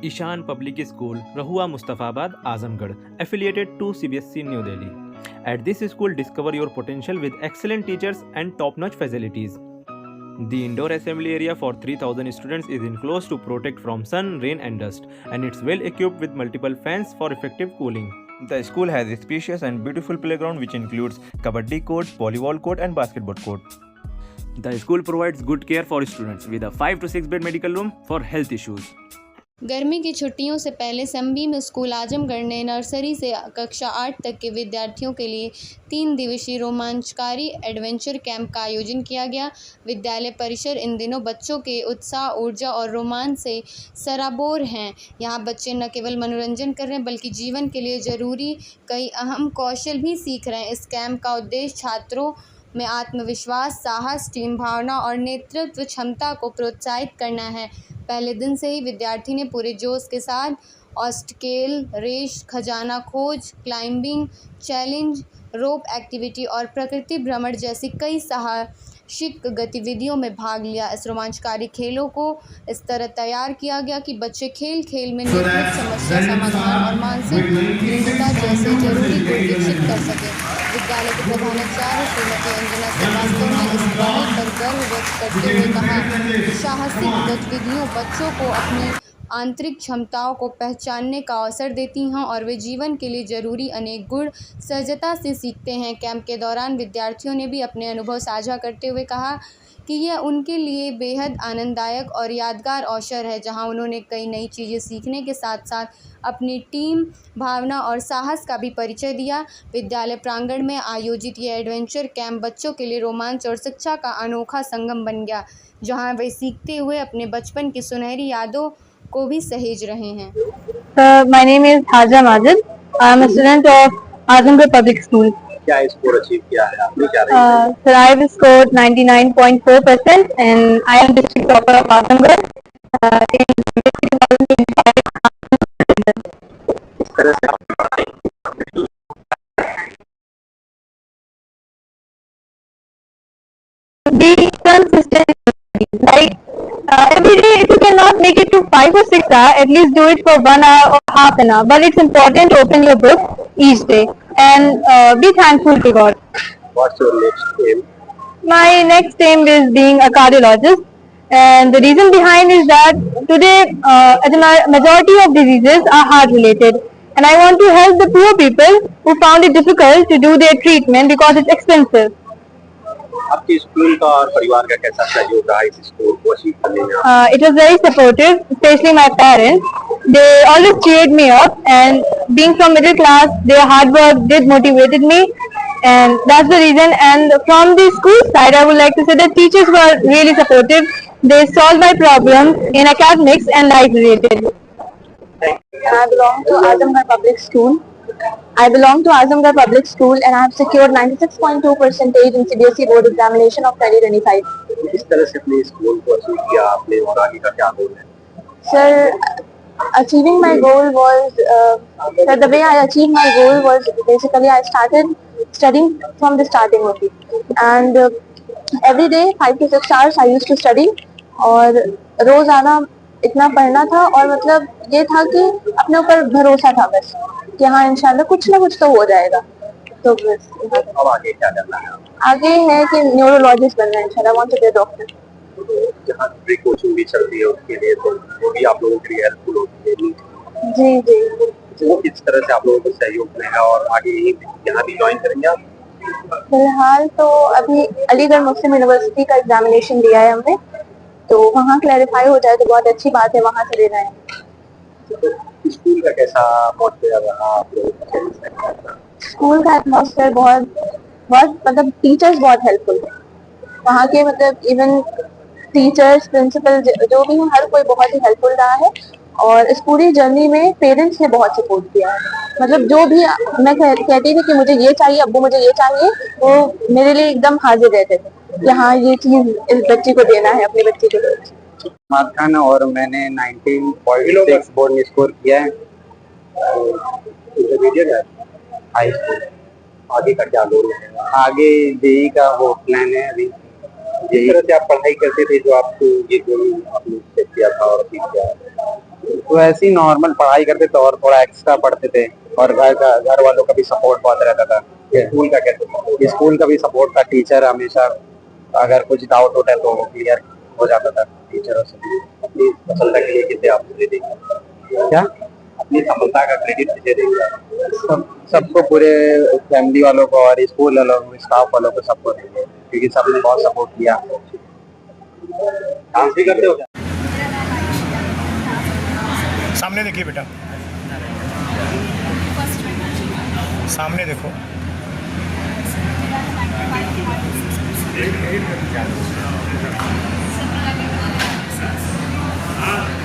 Ishan Public School, Rahua Mustafabad, Azamgarh, affiliated to CBSE New Delhi. At this school, discover your potential with excellent teachers and top-notch facilities. The indoor assembly area for 3000 students is enclosed to protect from sun, rain and dust, and it's well equipped with multiple fans for effective cooling. The school has a spacious and beautiful playground which includes kabaddi court, volleyball court and basketball court. The school provides good care for students with a 5 to 6 bed medical room for health issues. गर्मी की छुट्टियों से पहले संबीम school Azamgarh ने nursery से कक्षा 8 तक के विद्यार्थियों के लिए 3 दिवसीय रोमांचकारी एडवेंचर कैंप का आयोजन किया गया। विद्यालय परिसर इन दिनों बच्चों के उत्साह, ऊर्जा और रोमांच से सराबोर हैं। यहाँ बच्चे न केवल मनोरंजन कर रहे हैं बल्कि जीवन के लिए ज़रूरी कई अहम कौशल भी सीख रहे हैं। इस कैंप का उद्देश्य छात्रों में आत्मविश्वास, साहस, टीम भावना और नेतृत्व क्षमता को प्रोत्साहित करना है। पहले दिन से ही विद्यार्थी ने पूरे जोश के साथ ऑब्स्टेकल रेस, खजाना खोज, क्लाइंबिंग चैलेंज, रोप एक्टिविटी और प्रकृति भ्रमण जैसी कई साहसिक गतिविधियों में भाग लिया। इस रोमांचकारी खेलों को इस तरह तैयार किया गया कि बच्चे खेल खेल में नेतृत्व, समस्या समाधान और मानसिक दृढ़ता जैसे जरूरी गुण विकसित कर सकें। विद्यालय के प्रधानाचार्य श्रीमती अंजना श्रीवास्तव ने इस पहल पर गर्व व्यक्त करते हुए कहा कि साहसिक गतिविधियों बच्चों को अपनी आंतरिक क्षमताओं को पहचानने का अवसर देती हैं और वे जीवन के लिए ज़रूरी अनेक गुण सहजता से सीखते हैं। कैंप के दौरान विद्यार्थियों ने भी अपने अनुभव साझा करते हुए कहा कि यह उनके लिए बेहद आनंददायक और यादगार अवसर है, जहां उन्होंने कई नई चीज़ें सीखने के साथ साथ अपनी टीम भावना और साहस का भी परिचय दिया। विद्यालय प्रांगण में आयोजित यह एडवेंचर कैंप बच्चों के लिए रोमांच और शिक्षा का अनोखा संगम बन गया, जहां वे सीखते हुए अपने बचपन की सुनहरी यादों को भी सहेज रहे हैं। My name is Haja Majid. I am a student of Azamgarh Public School. क्या स्कोर अचीव किया है आपने? क्या रही है? Sir, I have scored 99.4% and I am district topper of Azamgarh in 2025. इस तरह से आप be consistent. Like every day, if you cannot make it to 5 or 6 hours, at least do it for 1 hour or half an hour. But it's important to open your book each day and be thankful to God. What's your next aim? My next aim is being a cardiologist, and the reason behind is that today the majority of diseases are heart related, and I want to help the poor people who found it difficult to do their treatment because it's expensive. आपके school का और परिवार का कैसा सहयोग रहा इस score को अचीव करने में? It was very supportive, especially my parents. They always cheered me up, and being from middle class, their hard work did motivated me, and that's the reason. And from the school side, I would like to say that teachers were really supportive. They solved my problems in academics and life related. I belong to Azamgarh Public School. And I have secured 96.2% in CBSE board examination of 2025. इस तरह से अपने school को achieve किया आपने और आगे का क्या गोल है? Sir, achieving my goal was, the way I achieved my goal was basically I started studying from the starting only. And every day 5 to 6 hours I used to study. और रोजाना इतना पढ़ना था और मतलब ये था कि अपने ऊपर भरोसा था बस कि हाँ इंशाल्लाह कुछ ना कुछ तो हो जाएगा। तो बस अब आगे क्या करना है? आगे है कि न्यूरोलॉजिस्ट बनना है इंशाल्लाह, want to be a doctor. जहाँ फ्री कोचिंग भी चलती है उसके लिए तो वो भी आप लोगों के लिए हेल्पफुल होती है। जी जी। वो किस तरह से आप लोगों को सहयोग मिलेगा और आगे यहाँ भी ज्वाइन करेंगे आप? फिलहाल तो अभी अलीगढ़ मुस्लिम यूनिवर्सिटी का एग्जामिनेशन दिया है हमने, तो वहाँ क्लैरिफाई हो जाए तो बहुत अच्छी बात है, वहाँ से देना है। स्कूल का कैसा एटमॉस्फेयर रहा आप लोगों का? स्कूल का एटमॉस्फेयर बहुत मतलब टीचर्स बहुत हेल्पफुल है वहाँ के, मतलब इवन टीचर्स, प्रिंसिपल जो भी हैं हर कोई बहुत ही हेल्पफुल रहा है। और इस पूरी जर्नी में पेरेंट्स ने बहुत सपोर्ट किया है, मतलब जो भी मैं कहती थी कि मुझे ये चाहिए, अब्बू मुझे ये चाहिए, वो मेरे लिए एकदम हाजिर रहते थे कि हाँ ये चीज इस बच्चे को देना है, अपने बच्चे को। उस्मान खान और मैंने 19.6 बोर्ड में स्कोर किया है। हाई स्कूल आगे का क्या गोल है? आगे जेई का वो प्लान है अभी। जिस तरह से आप पढ़ाई करते थे जो आपको ये गोल आपने सेट किया था और अचीव किया, वैसे ही नॉर्मल पढ़ाई करते थे और थोड़ा एक्स्ट्रा पढ़ते थे, और घर वालों का भी सपोर्ट बहुत रहता था। स्कूल का कैसे, स्कूल का भी सपोर्ट था, टीचर हमेशा अगर कुछ डाउट होता है तो वो क्लियर हो जाता था टीचरों से। अपनी सफलता के लिए किसे आप मुझे देंगे? क्या अपनी सफलता का क्रेडिट किसे देंगे? सबको, पूरे फैमिली वालों को और स्कूल वालों को, स्टाफ वालों को, सबको देंगे, क्योंकि सबने बहुत सपोर्ट किया। डांस भी करते हो क्या? सामने देखिए बेटा, सामने देखो। हाँ